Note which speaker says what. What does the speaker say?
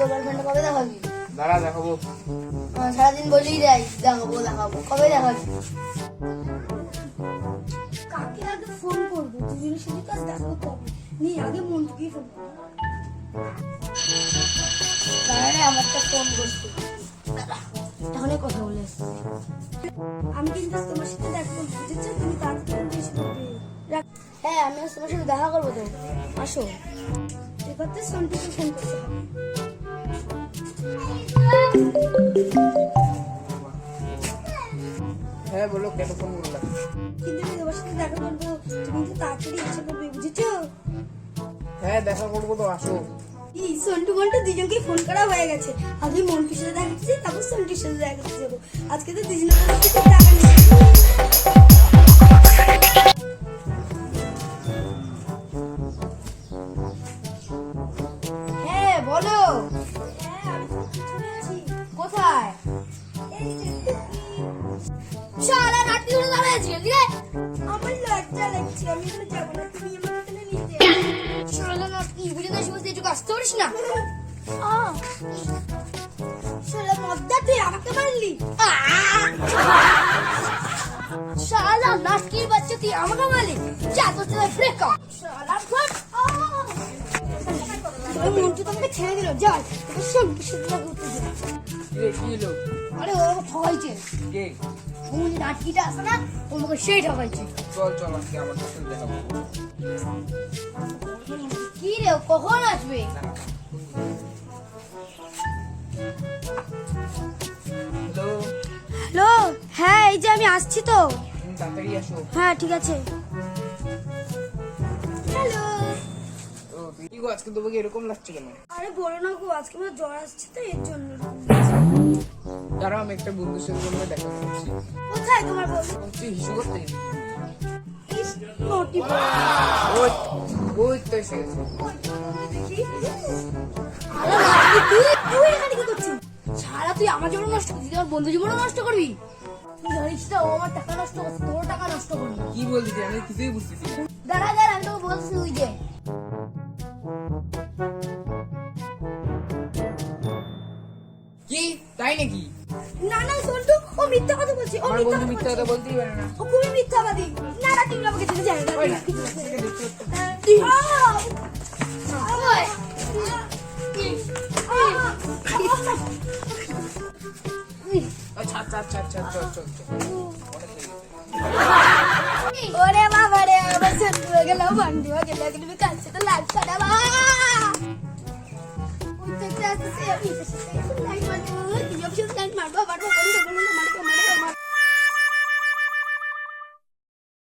Speaker 1: তোর গার্লফ্রেন্ড কবে দেখাবি?
Speaker 2: দাঁড়া দেখাবো।
Speaker 1: সারাদিন বলেই যাই দেখাবো দেখাবো, কবে দেখাবি?
Speaker 3: কাকে আগে ফোন করবো? দুজনের সাথে কাজ দেখাবো কবে? নিয়ে আগে মন্টুকে ফোন করবো।
Speaker 1: তাহলে আমারটা ফোন করছি, তাহলে কথা বলে আসছি।
Speaker 3: আমি কিন্তু আজ তোমার সাথে দেখা করবো, বুঝেছো? তুমি তাড়াতাড়ি এসে পড়বে।
Speaker 1: হ্যাঁ, আমি আজ তোমার সাথে দেখা করবো তো, আসো।
Speaker 3: এবার তো সন্টুকে ফোন করতে হবে।
Speaker 2: হ্যাঁ বলো, কেন ফোন করলাম?
Speaker 3: কিন্তু আমি তোমার সাথে দেখা করবো, তুমি কিন্তু তাড়াতাড়ি এসে পড়বে, বুঝেছো?
Speaker 2: হ্যাঁ দেখা করবো তো, আসো।
Speaker 3: এই সন্টু মন্টু দুজনকে ফোন করা হয়ে গেছে। আগে মন্টুর সাথে দেখা করছি, তারপর সন্টুর সাথে দেখা করতে যাবো। আজকে তো দুজনের কাছ থেকে টাকা নিয়ে
Speaker 1: হ্যাঁ বলো, কোথায়? শালা রাত্রি হলে দাঁড়িয়ে আছি এদিকে।
Speaker 3: আমার লজ্জা লাগছে, আমি এখানে যাবো না, তুমি আমার এখানে নিতে
Speaker 1: শালা রাত্রি ভিডিও দেখে বসে একটু আসতে পারিস না?
Speaker 3: শালা মদ্দা, তুই আমাকে মারলি?
Speaker 1: শালা নাটকির বাচ্চা, তুই আমাকে মারলি? যা তোর সাথে ব্রেক আপ। শালা ফুট।
Speaker 3: ওই মন্টু তোমাকে ছেড়ে দিল, যাও তোকে সন্টুর সাথে দেখা করতে যাবো।
Speaker 2: কি হলো?
Speaker 1: আরে ও ঠকাইছে,
Speaker 2: কে?
Speaker 1: তুমি যে নাটকিটা আছে না, তোমাকে সেই ঠকাইছে।
Speaker 2: চল চল, আজকে আমার সাথে দেখা করবো।
Speaker 1: কি রে, ও কখন আসবে?
Speaker 2: হ্যালো,
Speaker 3: হ্যালো, হ্যাঁ এই যে আমি আসছি তো।
Speaker 2: তুমি তাড়াতাড়ি আসো।
Speaker 3: হ্যাঁ ঠিক আছে। হ্যালো।
Speaker 2: ও কি গো, আজকে তোমাকে এরকম লাগছে কেন?
Speaker 3: আরে বলো না গো, আজকে আমার জ্বর আসছে তো এর জন্য।
Speaker 2: দাঁড়াও, আমি একটা বন্ধুর সাথে তোমাকে দেখা করছি।
Speaker 3: কোথায় তোমার বন্ধু?
Speaker 2: বলছি হিসু করতে।
Speaker 3: ইস, নটি বল।
Speaker 2: ওই ওই তো এসে গেছে।
Speaker 3: দেখি। আরে নাকি তুই এখানে কি করছিস?
Speaker 1: শালা তুই আমার জীবন নষ্ট করছিস, আমার বন্ধু জীবন নষ্ট করবি? তুই জানিস না ও আমার টাকা নষ্ট করছে, তোর টাকা নষ্ট করবি।
Speaker 2: কি বলছিস? আমি কিছুই বুঝতেছি না।
Speaker 1: দাঁড়া দাঁড়া, আমি তোকে বলছি ওই যে।
Speaker 2: কি তাই নাকি?
Speaker 3: না না সন্টু, ও মিথ্যা কথা বলছে। ও
Speaker 2: আমার
Speaker 3: মিথ্যা
Speaker 2: বন্ধু
Speaker 3: কথা
Speaker 2: মিথ্যা কথা
Speaker 3: বলছে।
Speaker 2: বলতেই পারে না।
Speaker 3: ও খুবই মিথ্যাবাদী। না না, তুমি আমাকে যেতে জানো না।
Speaker 2: ওই না।
Speaker 1: ওই,
Speaker 2: আচ্ছা আচ্ছা আচ্ছা আচ্ছা চল চল চল। অনেক হয়ে গেছে।
Speaker 3: ওরে বাবা রে, আমার সন্টু হয়ে গেল, বন্ধু হয়ে গেল, তুমি কাছে তো লাগছে না বা। ওই তো আসছে, আমি তো লাইট মারবো, তুমি অবশ্যই লাইট মারবো, মারবো, মারবো।